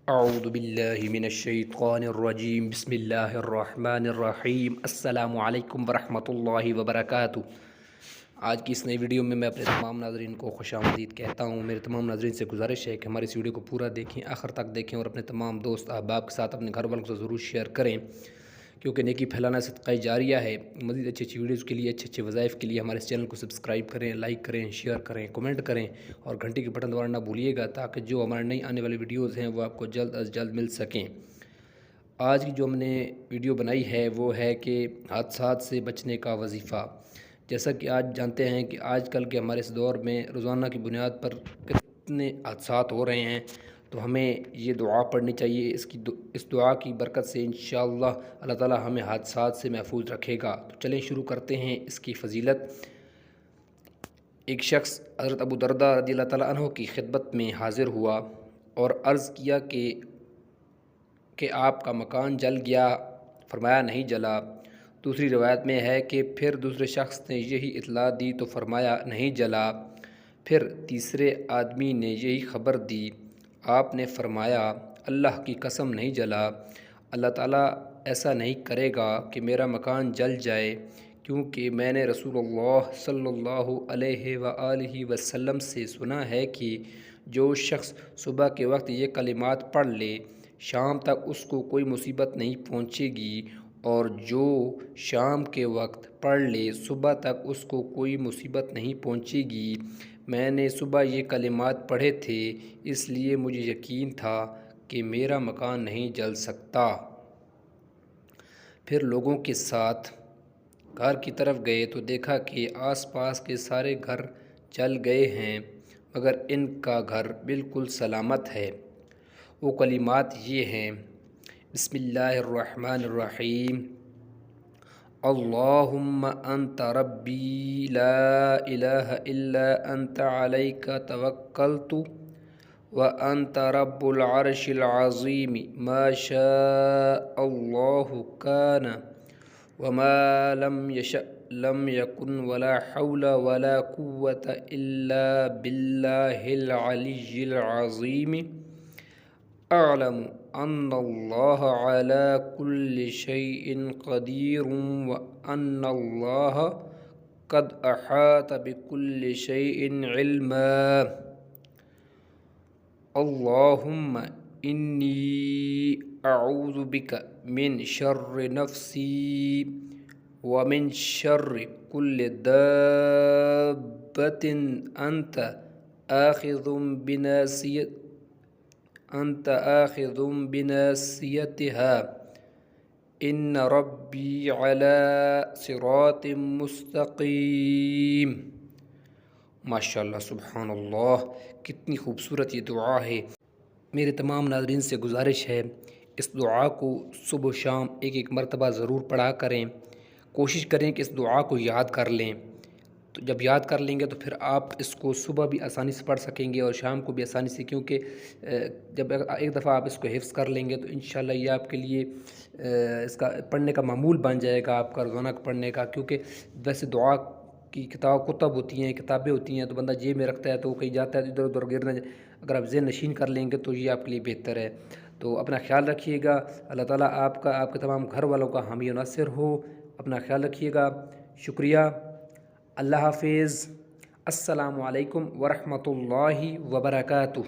اعوذ باللہ من الشیطان الرجیم بسم اللہ الرحمن الرحیم السلام علیکم ورحمۃ اللہ وبرکاتہ۔ آج کی اس نئی ویڈیو میں اپنے تمام ناظرین کو خوش آمدید کہتا ہوں۔ میرے تمام ناظرین سے گزارش ہے کہ ہماری اس ویڈیو کو پورا دیکھیں، آخر تک دیکھیں اور اپنے تمام دوست احباب کے ساتھ اپنے گھر والوں کو ضرور شیئر کریں، کیونکہ نیکی پھیلانا صدقہ جاریہ ہے۔ مزید اچھی ویڈیوز کے لیے، اچھے وظائف کے لیے ہمارے اس چینل کو سبسکرائب کریں، لائک کریں، شیئر کریں، کمنٹ کریں اور گھنٹی کے بٹن دبانا نہ بھولیے گا، تاکہ جو ہمارے نئی آنے والی ویڈیوز ہیں وہ آپ کو جلد از جلد مل سکیں۔ آج کی جو ہم نے ویڈیو بنائی ہے وہ ہے کہ حادثات سے بچنے کا وظیفہ۔ جیسا کہ آج جانتے ہیں کہ آج کل کے ہمارے اس دور میں روزانہ کی بنیاد پر کتنے حادثات ہو رہے ہیں، تو ہمیں یہ دعا پڑھنی چاہیے۔ اس دعا کی برکت سے انشاءاللہ اللہ تعالی ہمیں حادثات سے محفوظ رکھے گا۔ تو چلیں شروع کرتے ہیں اس کی فضیلت۔ ایک شخص حضرت ابو درداء رضی اللہ تعالیٰ عنہ کی خدمت میں حاضر ہوا اور عرض کیا کہ آپ کا مکان جل گیا؟ فرمایا نہیں جلا۔ دوسری روایت میں ہے کہ پھر دوسرے شخص نے یہی اطلاع دی تو فرمایا نہیں جلا۔ پھر تیسرے آدمی نے یہی خبر دی، آپ نے فرمایا اللہ کی قسم نہیں جلا۔ اللہ تعالیٰ ایسا نہیں کرے گا کہ میرا مکان جل جائے، کیونکہ میں نے رسول اللہ صلی اللہ علیہ وآلہ وسلم سے سنا ہے کہ جو شخص صبح کے وقت یہ کلمات پڑھ لے شام تک اس کو کوئی مصیبت نہیں پہنچے گی، اور جو شام کے وقت پڑھ لے صبح تک اس کو کوئی مصیبت نہیں پہنچے گی۔ میں نے صبح یہ کلمات پڑھے تھے، اس لیے مجھے یقین تھا کہ میرا مکان نہیں جل سکتا۔ پھر لوگوں کے ساتھ گھر کی طرف گئے تو دیکھا کہ آس پاس کے سارے گھر جل گئے ہیں، مگر ان کا گھر بالکل سلامت ہے۔ وہ کلمات یہ ہیں: بسم اللہ الرحمن الرحیم، اللہم انت ربی لا الہ الا انت علیک توکلت وانت رب العرش العظیم ما شاء اللہ کان وما لم یشأ لم یکن ولا حول ولا قوة الا باللہ العلی العظیم اعلم ان اللہ علی کل شیء قدیر وان اللہ قد احاط بکل شیء علما۔ اللہم انی اعوذ بک من شر نفسی ومن شر کل دابۃ انت آخذ بناصیتها ان ربی علی صراط مستقیم۔ ماشاءاللہ، سبحان اللہ، کتنی خوبصورت یہ دعا ہے۔ میرے تمام ناظرین سے گزارش ہے اس دعا کو صبح و شام ایک مرتبہ ضرور پڑھا کریں۔ کوشش کریں کہ اس دعا کو یاد کر لیں، تو جب یاد کر لیں گے تو پھر آپ اس کو صبح بھی آسانی سے پڑھ سکیں گے اور شام کو بھی آسانی سے، کیونکہ جب ایک دفعہ آپ اس کو حفظ کر لیں گے تو انشاءاللہ یہ آپ کے لیے اس کا پڑھنے کا معمول بن جائے گا، آپ کا روزانہ پڑھنے کا۔ کیونکہ ویسے دعا کی کتب ہوتی ہیں، کتابیں ہوتی ہیں، تو بندہ جیب میں رکھتا ہے تو کہیں جاتا ہے تو ادھر ادھر گر نہ جائے۔ اگر آپ ذہن نشین کر لیں گے تو یہ آپ کے لیے بہتر ہے۔ تو اپنا خیال رکھیے گا، اللہ تعالیٰ آپ کے تمام گھر والوں کا حامی و ناصر ہو۔ اپنا خیال رکھیے گا، شکریہ، اللہ حافظ، السلام علیکم ورحمۃ اللہ وبرکاتہ۔